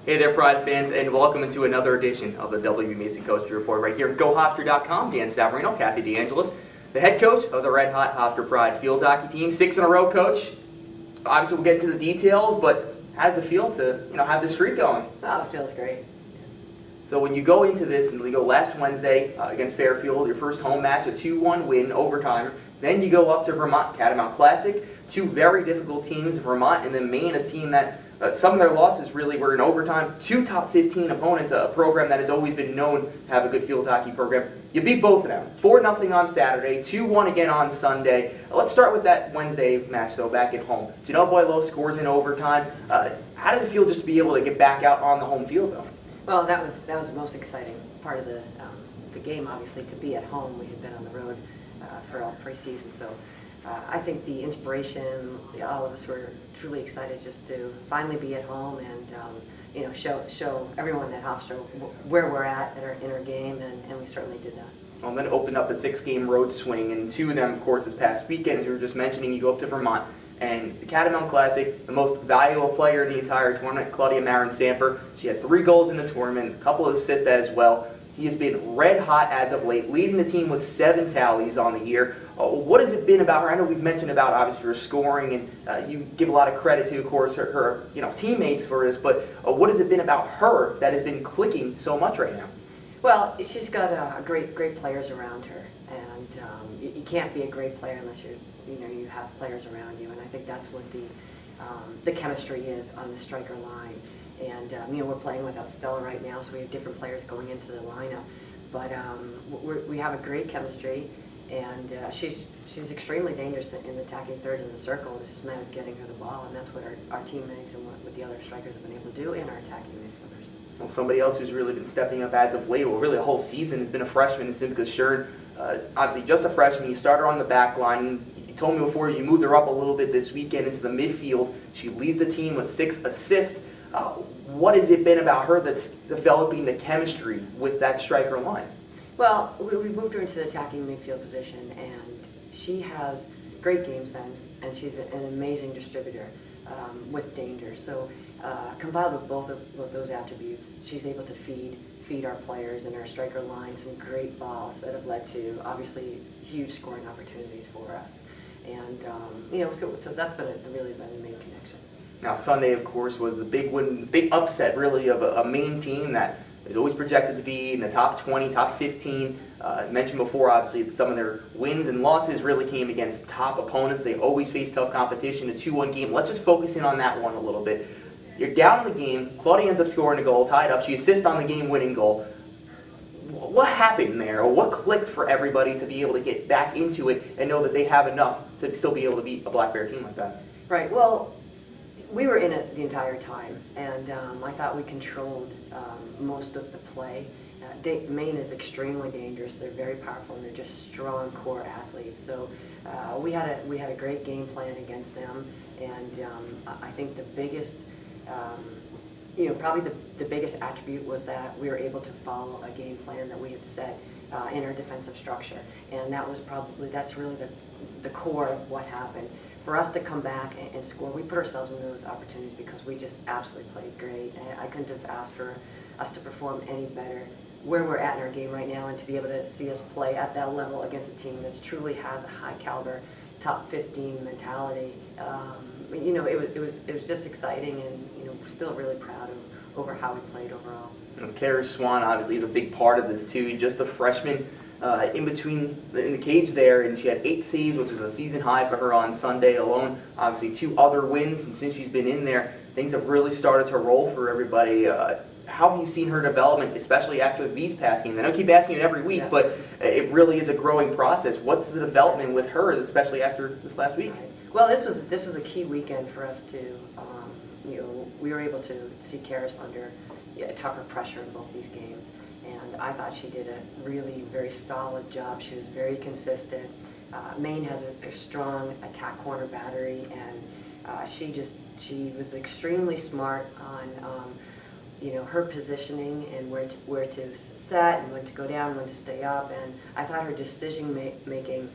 Hey there, Pride fans, and welcome into another edition of the W. Mason Coach Report right here at GoHofstra.com. Dan Savarino, Kathy DeAngelis, the head coach of the Red Hot Hofstra Pride field hockey team. 6 in a row, Coach. Obviously, we'll get into the details, but how does it feel to have this streak going? Oh, it feels great. So when you go into this, and we go last Wednesday against Fairfield, your first home match, a 2-1 win, overtime. Then you go up to Vermont, Catamount Classic, two very difficult teams, Vermont and then Maine, a team that some of their losses really were in overtime. Two top 15 opponents, a program that has always been known to have a good field hockey program. You beat both of them, 4-0 on Saturday, 2-1 again on Sunday. Let's start with that Wednesday match, though, back at home. Janelle Boileau scores in overtime. How did it feel just to be able to get back out on the home field, though? Well, that was the most exciting part of the game, obviously, to be at home. We had been on the road for all preseason, so I think the inspiration, all of us were truly excited just to finally be at home and show everyone at Hofstra where we're at in our game, and we certainly did that. Well, then opened up a 6-game road swing, and 2 of them, of course, this past weekend, as you were just mentioning. You go up to Vermont, and the Catamount Classic, the most valuable player in the entire tournament, Claudia Marin-Samper. She had 3 goals in the tournament, a couple of assists as well. He has been red hot as of late, leading the team with 7 tallies on the year. What has it been about her? I know we've mentioned about, obviously, her scoring, and you give a lot of credit to, of course, her teammates for this, but what has it been about her that has been clicking so much right now? Well, she's got great players around her, and you can't be a great player unless you have players around you, and I think that's what the chemistry is on the striker line. And we're playing without Stella right now, so we have different players going into the lineup. But we have a great chemistry, and she's extremely dangerous in the attacking third in the circle. It's just a matter of getting her the ball, and that's what our teammates and what the other strikers have been able to do, and our attacking midfielders. Well, somebody else who's really been stepping up as of late, well, really the whole season, has been a freshman, and Simca Shern. Obviously, just a freshman. You start her on the back line. You told me before you moved her up a little bit this weekend into the midfield. She leads the team with 6 assists. What has it been about her that's developing the chemistry with that striker line? Well, we moved her into the attacking midfield position, and she has great game sense, and she's an amazing distributor with danger. So combined with both of those attributes, she's able to feed our players and our striker line some great balls that have led to, obviously, huge scoring opportunities for us. And, so that's really been the main connection. Now, Sunday, of course, was the big win, big upset, really, of a Maine team that is always projected to be in the top 20, top 15. Mentioned before, obviously, that some of their wins and losses really came against top opponents. They always face tough competition, a 2-1 game. Let's just focus in on that one a little bit. You're down in the game. Claudia ends up scoring a goal, tied up. She assists on the game-winning goal. What happened there, or what clicked for everybody to be able to get back into it and know that they have enough to still be able to beat a Black Bear team like that? Right. Well, we were in it the entire time, and I thought we controlled most of the play. Maine is extremely dangerous. They're very powerful, and they're just strong core athletes. So we had a great game plan against them, and I think the biggest, probably the biggest attribute was that we were able to follow a game plan that we had set in our defensive structure, and that's really the core of what happened. For us to come back and score, we put ourselves in those opportunities because we just absolutely played great. And I couldn't have asked for us to perform any better where we're at in our game right now, and to be able to see us play at that level against a team that truly has a high caliber, top 15 mentality. It was just exciting, and still really proud over how we played overall. Carrie Swan obviously is a big part of this too. Just a freshman. In the cage there, and she had 8 saves, which is a season high for her on Sunday alone. Obviously 2 other wins, and since she's been in there, things have really started to roll for everybody. How have you seen her development, especially after these past games? I know I keep asking it every week, but it really is a growing process. What's the development with her, especially after this last week? Well, this was a key weekend for us to, we were able to see Karis under tougher pressure in both these games. And I thought she did a really very solid job. She was very consistent. Maine has a strong attack corner battery, and she was extremely smart on her positioning and where to set and when to go down, when to stay up. And I thought her decision making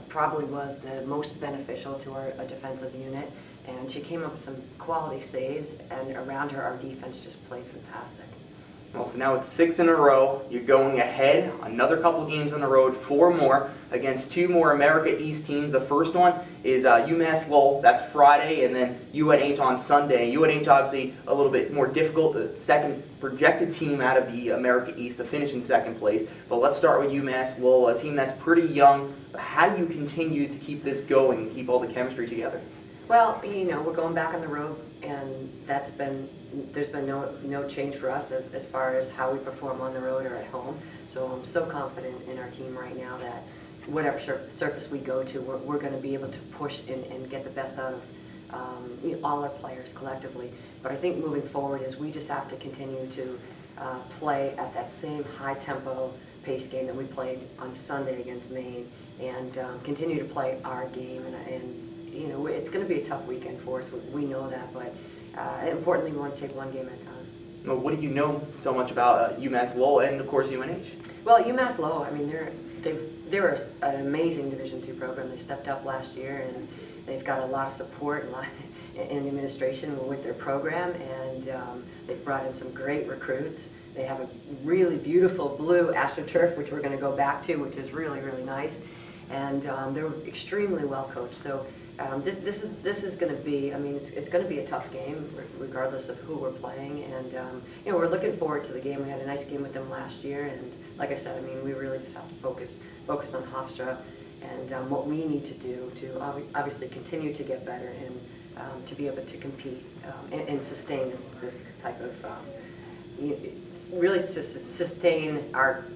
probably was the most beneficial to our defensive unit. and she came up with some quality saves, and around her, our defense just played fantastic. Well, so now it's 6 in a row. You're going ahead, another couple games on the road, 4 more, against 2 more America East teams. The first one is UMass Lowell. That's Friday, and then UNH on Sunday. UNH obviously a little bit more difficult, the second projected team out of the America East to finish in second place. But let's start with UMass Lowell, a team that's pretty young. How do you continue to keep this going and keep all the chemistry together? Well, you know, we're going back on the road, and there's been no change for us as far as how we perform on the road or at home. So I'm so confident in our team right now that whatever surface we go to, we're going to be able to push and get the best out of all our players collectively. But I think moving forward is we just have to continue to play at that same high-tempo pace game that we played on Sunday against Maine, and continue to play our game. And you know, it's going to be a tough weekend for us. We know that, but importantly, we want to take one game at a time. Well, what do you know so much about UMass Lowell and, of course, UNH? Well, UMass Lowell, I mean, they're an amazing Division II program. They stepped up last year, and they've got a lot of support and a lot in administration with their program, and they've brought in some great recruits. They have a really beautiful blue AstroTurf, which we're going to go back to, which is really, really nice. And they're extremely well coached. So this is going to be, I mean, it's going to be a tough game regardless of who we're playing. And you know, we're looking forward to the game. We had a nice game with them last year, and like I said, I mean, we really just have to focus on Hofstra and what we need to do to obviously continue to get better and to be able to compete and sustain this type of really to sustain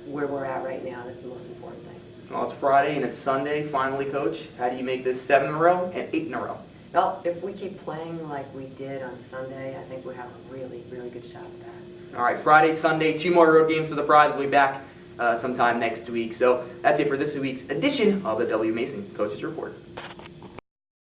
where we're at right now. That's the most important thing. Well, it's Friday and it's Sunday. Finally, Coach, how do you make this 7 in a row and 8 in a row? Well, if we keep playing like we did on Sunday, I think we have a really, really good shot at that. All right, Friday, Sunday, 2 more road games for the Pride. We'll be back sometime next week. So that's it for this week's edition of the W. Mason Coaches Report.